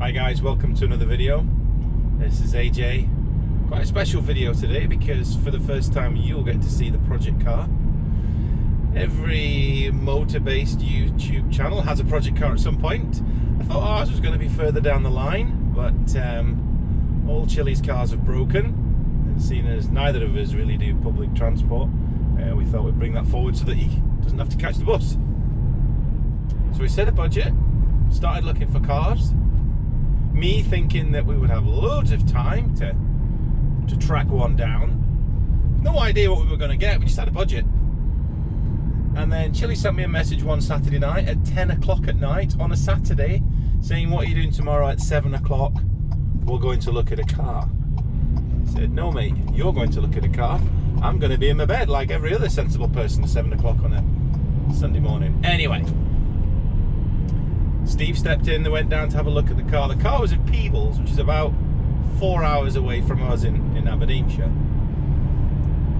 Hi guys, welcome to another video. This is AJ. Quite a special video today because for the first time you'll get to see the project car. Every motor-based YouTube channel has a project car at some point. I thought ours was going to be further down the line, but all Chili's cars have broken, and seeing as neither of us really do public transport, we thought we'd bring that forward so that he doesn't have to catch the bus. So we set a budget, started looking for cars, me thinking that we would have loads of time to track one down. No idea what we were going to get, we just had a budget. And then Chili sent me a message one Saturday night at 10 o'clock at night on a Saturday saying, what are you doing tomorrow at 7 o'clock? We're going to look at a car. I said, no mate, you're going to look at a car. I'm going to be in my bed like every other sensible person at 7 o'clock on a Sunday morning. Anyway, Steve stepped in, they went down to have a look at the car. The car was in Peebles, which is about 4 hours away from us in Aberdeenshire.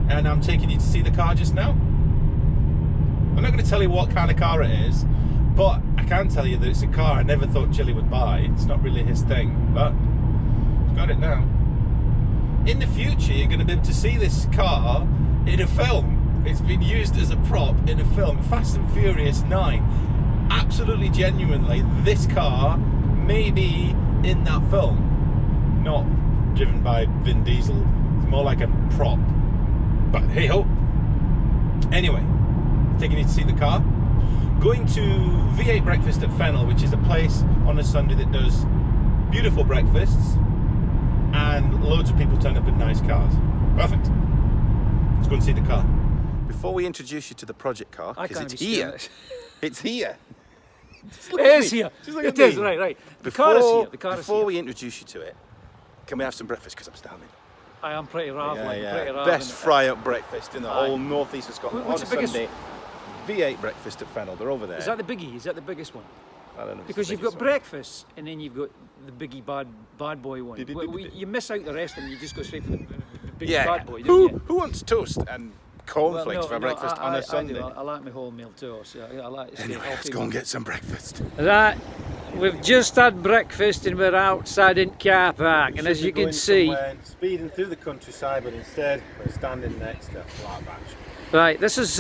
And I'm taking you to see the car just now. I'm not going to tell you what kind of car it is, but I can tell you that it's a car I never thought Chili would buy. It's not really his thing, but he's got it now. In the future, you're going to be able to see this car in a film. It's been used as a prop in a film, Fast and Furious 9. Absolutely genuinely, this car may be in that film. Not driven by Vin Diesel. It's more like a prop. But hey ho. Anyway, taking you to see the car. Going to V8 Breakfast at Fennel, which is a place on a Sunday that does beautiful breakfasts and loads of people turn up in nice cars. Perfect. Let's go and see the car. Before we introduce you to the project car, because it's here. It's here. It is here. It is, right. The car is here. Before we introduce you to it, can we have some breakfast? Because I'm starving. I am pretty raveling. Yeah. Best fry-up breakfast in the whole northeast of Scotland. What's on the biggest? Sunday. V8 Breakfast at Fennel. They're over there. Is that the biggie? Is that the biggest one? I don't know. Because you've got breakfast and then you've got the biggie bad boy one. You miss out the rest and you just go straight for the biggie bad boy. Who wants toast and cornflakes for breakfast on a Sunday? I like my whole meal too. So I like to stay Anyway, let's go and get some breakfast. Right, we've just had breakfast and we're outside in car park, and as you can see, speeding through the countryside, but instead we're standing next to a flat batch. right, this is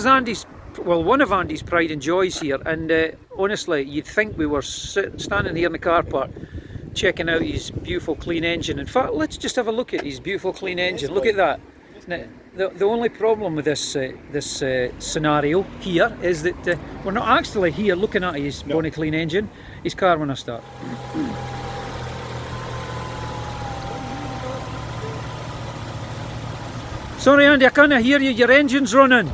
Andy's, well, one of Andy's pride and joys here, and honestly, you'd think we were standing here in the car park checking out his beautiful clean engine. In fact, let's just have a look at his beautiful clean engine. Look at that. Now, the only problem with this scenario here is that we're not actually here looking at his bonny clean engine. His car when I start. Sorry Andy, I can't hear you, your engine's running.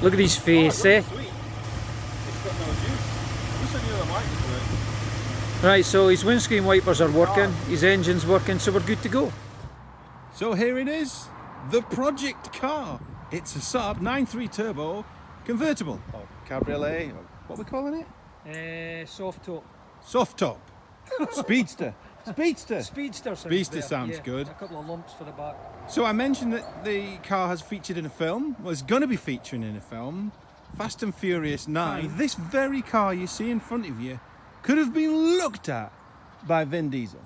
Look at his face, eh? Right, so his windscreen wipers are working, his engine's working, so we're good to go. So here it is, the project car. It's a Saab 9.3 turbo convertible. Oh, cabriolet, what are we calling it? Soft top. Soft top. Speedster. Speedster. Speedster sounds good. A couple of lumps for the back. So I mentioned that the car has featured in a film. Well, it's going to be featuring in a film. Fast and Furious 9. This very car you see in front of you could have been looked at by Vin Diesel.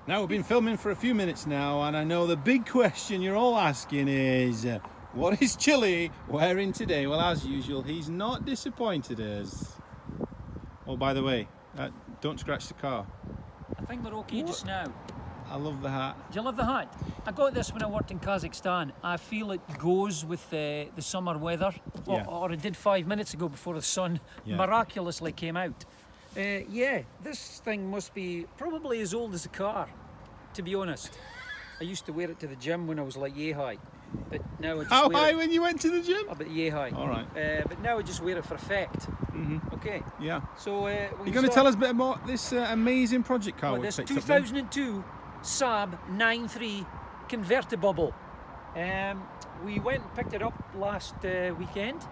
Now, we've been filming for a few minutes now, and I know the big question you're all asking is, what is Chili wearing today? Well, as usual, he's not disappointed us. Oh, by the way, don't scratch the car. I think we're okay just now. I love the hat. Do you love the hat? I got this when I worked in Kazakhstan. I feel it goes with the summer weather, or it did 5 minutes ago before the sun miraculously came out. This thing must be probably as old as a car, to be honest. I used to wear it to the gym when I was like yay high, but now I just How wear high it. when you went to the gym? About yay high. All right. But now I just wear it for effect. Mm-hmm. Okay. Yeah. So you're going to tell us a bit about this amazing project car. This 2002 Saab 9.3 convertible. We went and picked it up last weekend.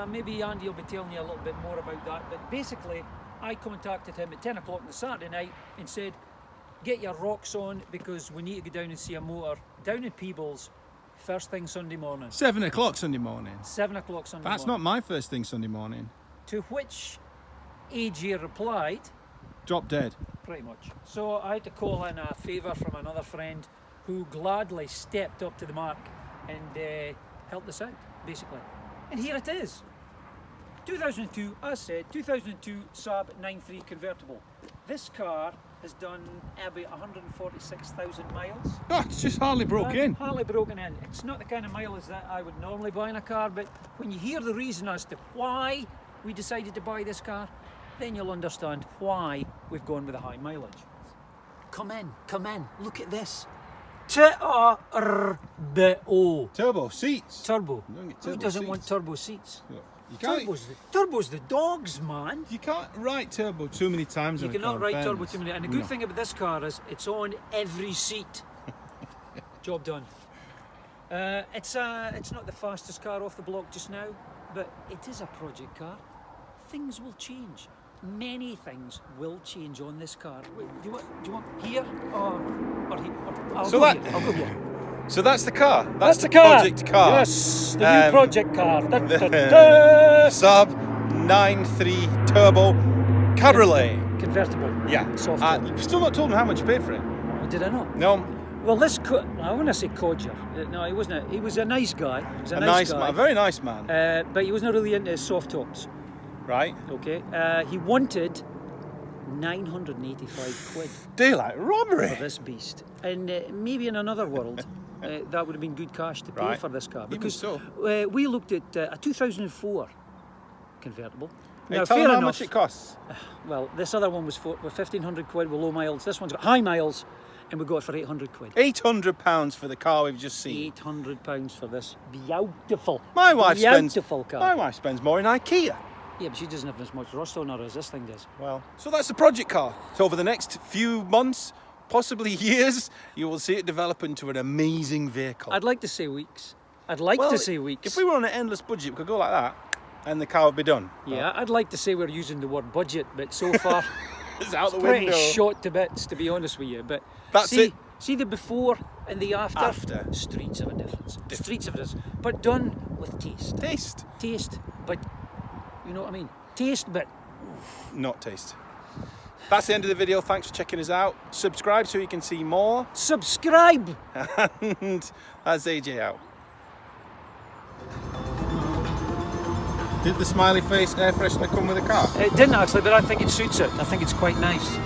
Maybe Andy will be telling you a little bit more about that. But basically, I contacted him at 10 o'clock on the Saturday night and said, get your rocks on because we need to go down and see a motor down in Peebles first thing Sunday morning. 7 o'clock Sunday morning. 7 o'clock Sunday morning. That's not my first thing Sunday morning. To which AJ replied, Drop dead. Pretty much. So I had to call in a favour from another friend who gladly stepped up to the mark and helped us out, basically. And here it is. 2002, as said, 2002 Saab 9.3 convertible. This car has done about 146,000 miles. Oh, it's just hardly broke in. Hardly broken in. It's not the kind of mileage that I would normally buy in a car, but when you hear the reason as to why we decided to buy this car, then you'll understand why we've gone with a high mileage. Come in, look at this. Turbo. Turbo seats. Turbo. You don't get Who turbo doesn't want seats. turbo seats? Yeah. You can't, Turbo's the dogs, man. you can't write turbo too many times. You on a cannot car, write in turbo fairness. too many. And the good No. thing about this car is it's on every seat. Job done. It's not the fastest car off the block just now, but it is a project car. Things will change. Many things will change on this car. Wait, do you want here or here? I'll So go that- here. I'll go here. So that's the car. That's the car. Project car. Yes, the new project car. Da, da, The da. Saab 9.3 Turbo Cabriolet. Convertible. Yeah. Soft. You've still not told me how much you paid for it. Oh, did I not? No. Well, I want to say codger. No, he wasn't. He was a nice guy. He was A nice man. A very nice man. But he was not really into soft tops. Right. Okay. He wanted 985 quid Daylight robbery. for this beast, and maybe in another world. That would have been good cash to pay Right. for this car, Even because so. we looked at a 2004 convertible. Hey, Now, tell fair them how enough. much it costs. Well, this other one was with 1,500 quid with low miles. This one's got high miles, and we got it for 800 quid. £800 for the car we've just seen. £800 for this beautiful, My wife spends. beautiful car. My wife spends more in IKEA. Yeah, but she doesn't have as much rust on her as this thing does. Well, so that's the project car. So over the next few months, possibly years, you will see it develop into an amazing vehicle. I'd like to say weeks. I'd like to say weeks. If we were on an endless budget, we could go like that, and the car would be done. Yeah, I'd like to say we're using the word budget, but so far It's out the pretty window. shot to bits, to be honest with you. But That's see, it. see the before and the after. After. Streets of a difference. Streets of a difference, but done with taste. Taste, But you know what I mean. Taste, but not taste. That's the end of the video. Thanks for checking us out. Subscribe so you can see more. subscribe. And that's AJ out. Did the smiley face air freshener come with the car? It didn't actually, but I think it suits it. I think it's quite nice.